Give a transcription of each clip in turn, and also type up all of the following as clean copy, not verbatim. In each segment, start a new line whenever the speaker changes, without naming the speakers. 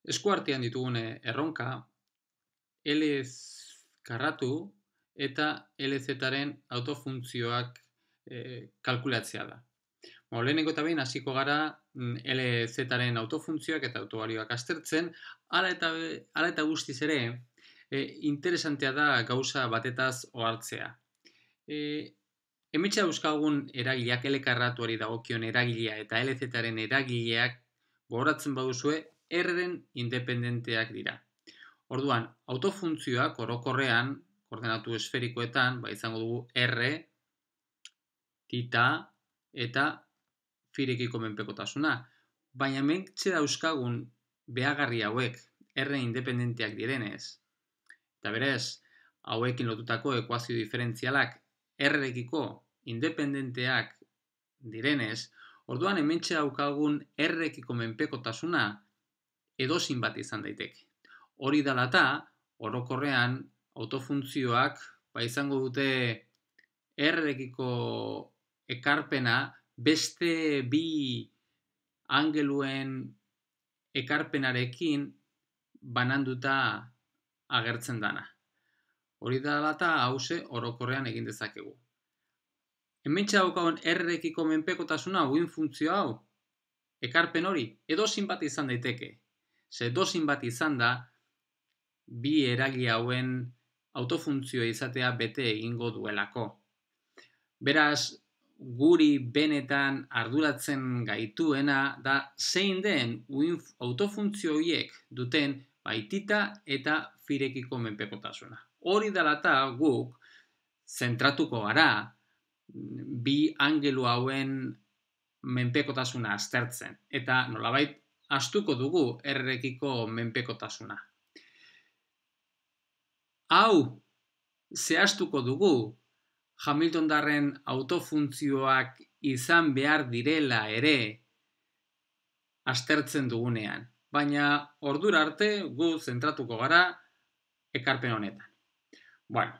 Eskuartean ditugun erronka, LZ karratu eta LZ-aren autofuntzioak kalkulatzea da. Lehenengo eta behin hasiko gara LZ-aren autofuntzioak eta autobalioak aztertzen, hala eta guztiz ere, interesantea da gauza batetaz ohartzea. Hementxe dauzkagun eragileak, L karratuari dagokion eragilea eta LZ-aren eragileak gogoratzen baduzue, R-ren independenteak dira. Orduan, autofuntzioak orokorrean, koordenatu esferikoetan, izango dugu R, tita eta firekiko menpekotasuna. Baina hementxe dauzkagun behagarri hauek R independenteak direnez, eta berez, hauekin lotutako ekuazio diferentzialak R-ekiko independenteak direnez, orduan hementxe daukagun R-ekiko menpekotasuna edozein bat izan daiteke. Hori dela eta, orokorrean, autofuntzioak izango dute R-ekiko ekarpena beste bi angeluen ekarpenarekin bananduta agertzen dana. Hori dela eta hauze orokorrean egin dezakegu. Hementxe daukagun R-ekiko menpekotasuna, uin funtzio hau, ekarpen hori, edozein bat izan daiteke. Ze edozein bat izan da, bi eragile hauen autofuntzioa izatea bete egingo duelako. Beraz, guri benetan arduratzen gaituena da zein den autofuntzio horiek duten baitita eta firekiko menpekotasuna. Hori dela eta guk zentratuko gara bi angelu hauen menpekotasuna aztertzen. Eta nolabait astuko dugu R-ekiko menpekotasuna. Hau zehaztuko dugu Hamiltondarren autofuntzioak izan behar direla ere aztertzen dugunean. Baina ordura arte gu zentratuko gara ekarpen honetan.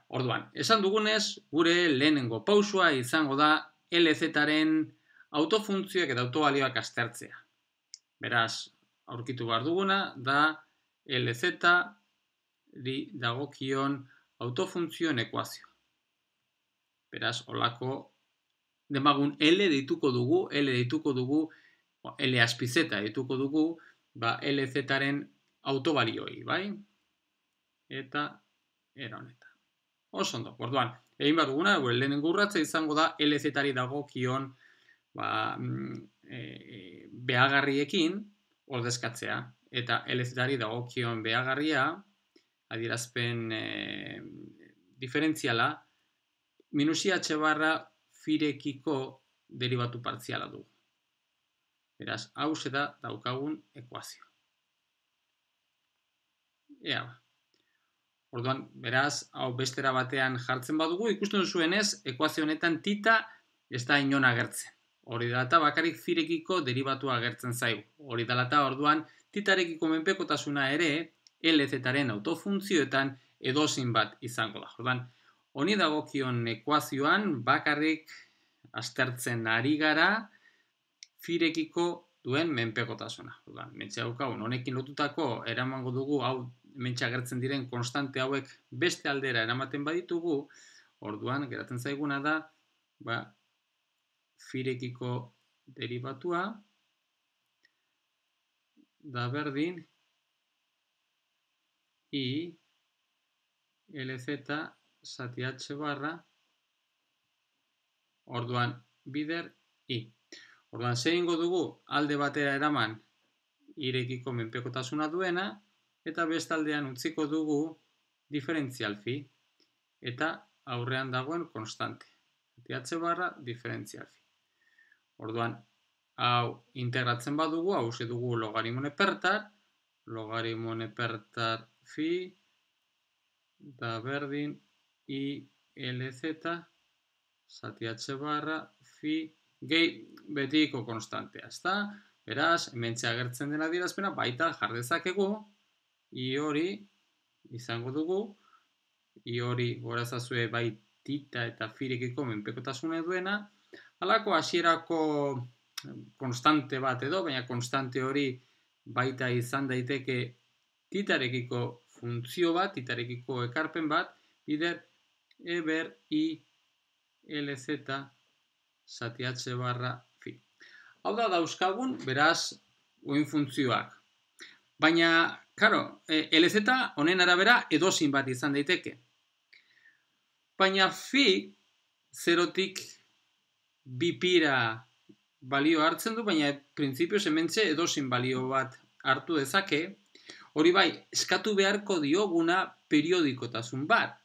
Orduan, esan dugunez, gure lehenengo pausua izango da LZ-aren autofuntzioak eta autobalioak aztertzea. Beraz, aurkitu behar duguna da LZ-ri dagokion autofuntzioen ekuazioa. Beraz, holako demagun L deituko dugu, L azpizeta deituko dugu, LZ-aren autobalioi, bai? Eta era honetan. Oso ondo, orduan, egin behar duguna, lehenengo urratza izango da LZ-ari dagokion behagarriekin ordezkatzea. Eta LZ-ari dagokion behagarria, adierazpen diferentziala, minusia h barra firekiko derivatu partziala dugu. Beraz, hau da daukagun ekuazio. Orduan, beraz, hau bestera batean jartzen badugu, ikusten duzuenez, ekuazio honetan tita ez da inon agertzen. Hori dela eta bakarrik firekiko derivatua agertzen zaigu. Hori dela eta orduan, titarekiko menpekotasuna ere, LZ-aren autofuntzioetan edozein bat izango da. Orduan, honi dagokion ekuazioan bakarrik aztertzen ari gara firekiko duen menpekotasuna. Orduan, hementxe daukagun, honekin lotutako eramango dugu, hau hementxe agertzen diren konstante hauek beste aldera eramaten baditugu, orduan, geratzen zaiguna da, firekiko derivatua da berdin I LZ zati H barra orduan bider I. Orduan egingo dugu alde batera eraman irekiko menpekotasuna duena eta bestaldean utziko dugu diferentzial fi eta aurrean dagoen konstante. Zati H barra diferentzial fi. Orduan, hau integratzen badugu, hau dugu logaritmo nepertar fi da berdin I LZ zati H barra fi gehi betiko konstantea, ezta? Beraz, hementxe agertzen dena adierazpena baita jar dezakegu I hori izango dugu, I hori gorazazue bai tita eta firekiko menpekotasuna duena, halako hasierako konstante bat edo, baina konstante hori baita izan daiteke titarekiko funtzio bat, titarekiko ekarpen bat, bider E ber I LZ zati H barra phi. Hau da dauzkagun, beraz, uin funtzioak. Baina, karo, LZ honen arabera edozein bat izan daiteke. Baina phi zerotik bi pira balio hartzen du, baina printzipioz hementxe edozein balio bat hartu dezake. Hori bai, eskatu beharko dioguna periodikotasun bat.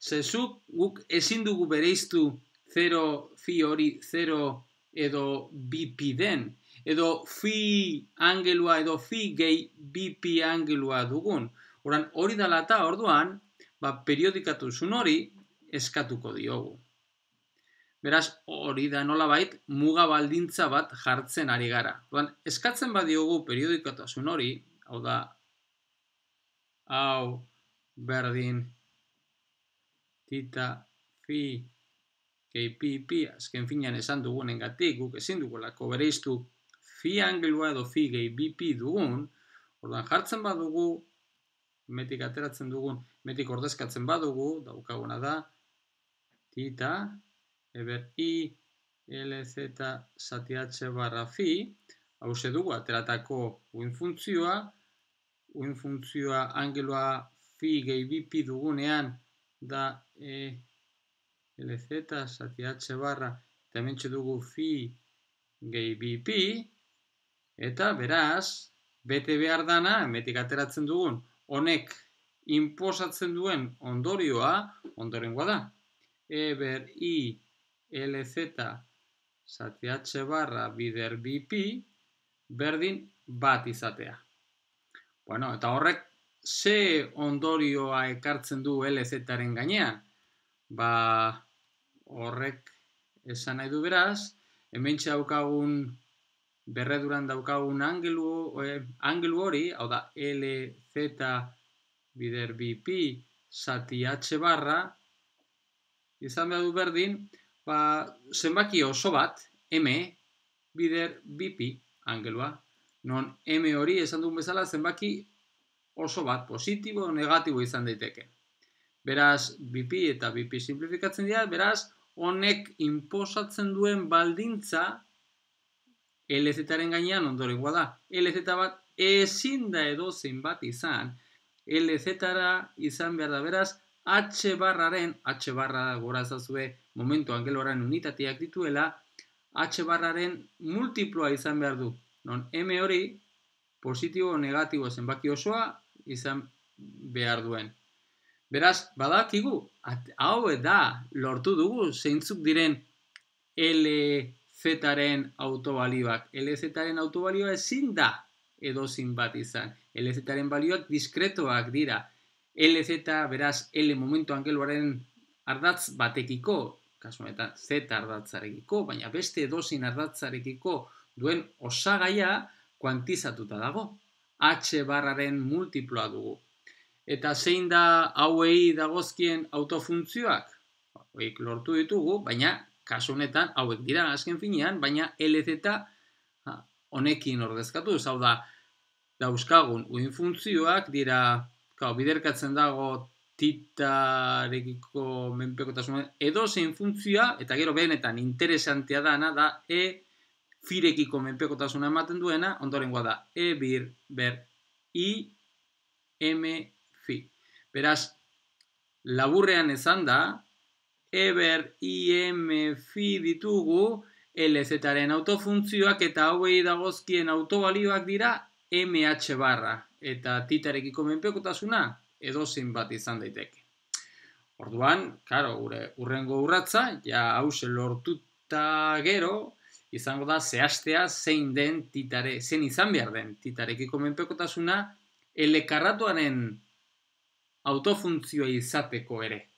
Zezuk guk ezin dugu bereiztu 0 phi hori 0 edo bi pi den, edo phi angelua edo phi gehi bi pi angelua dugun. Hori dela eta orduan, periodikatasun hori eskatuko diogu. Beraz, hori da nolabait muga baldintza bat jartzen ari gara. Eskatzen badiogu periodikotasun hori, hau da, hau berdin tita phi gehi pi pi, azken finean esan dugunengatik, guk ezin dugulako bereiztu phi angelua edo phi gehi bi pi dugun, orduan jartzen badugu, metik ateratzen dugun, metik ordezkatzen badugu, daukaguna da, tita, eber I LZ zati H barra phi, hause dugu ateratako uin funtzioa angelua phi gehi bi pi dugunean da LZ zati H barra, eta hementxe dugu phi gehi bi pi, eta beraz, bete behar dana, hemetik ateratzen dugun, honek inposatzen duen ondorengoa da. Eber I LZ zati H barra bider bi pi, berdin bat izatea. Bueno, eta horrek ze ondorioa ekartzen du LZ-aren gainean? Horrek esan nahi du beraz, hementxe daukagun berreduran daukagun angelu hori, hau da LZ bider bi pi zati H barra, izan behar du berdin, zenbaki oso bat, M bider bi pi angelua. Non M hori esan duen bezala zenbaki oso bat, positibo o negatibo izan daiteke. Beraz, bi pi eta bi pi simplifikatzen dira, beraz, honek inposatzen duen baldintza LZ-aren gainean ondorengoa da. LZ bat ezin da edozein bat izan, LZ-ara izan behar da, beraz, H barra gora ezazue momentu angeluaren unitateak dituela, H barraren multiploa izan behar du. Non M hori positibo o negatibo zenbaki osoa izan behar duen. Beraz, badakigu, hau da lortu dugu zeintzuk diren LZ-aren autobalioak. LZ-aren autobalioa ezin da edozein bat izan. LZ-aren balioak diskretoak dira. LZ, beraz, L momentu angeluaren ardatz batekiko, kasu honetan Z ardatzarekiko, baina beste edozein ardatzarekiko duen osagaia kuantizatuta dago. H barraren multiploa dugu. Eta zein da hauei dagozkien autofuntzioak? Hauek lortu ditugu, baina kasu honetan hauek dira azken finean, baina LZ honekin ordezkatu. Hau da, dauzkagun uin funtzioak dira, biderkatzen dago titarekiko menpekotasun edozein funtzioa, eta gero benetan interesantea dana da firekiko menpekotasuna ematen duena, ondorengoa da ber I M phi. Beraz, laburrean esan da, ber I M phi ditugu LZ-aren autofuntzioak eta hauei dagozkien autobalioak dira MH barra. Eta titarekiko menpekotasuna edozein bat izan daiteke. Orduan, karo, gure urrengo urratza, ja hause lortuta gero, izango da zehaztea zein izan behar den titarekiko menpekotasuna elekarratuaren autofuntzioa izateko ere.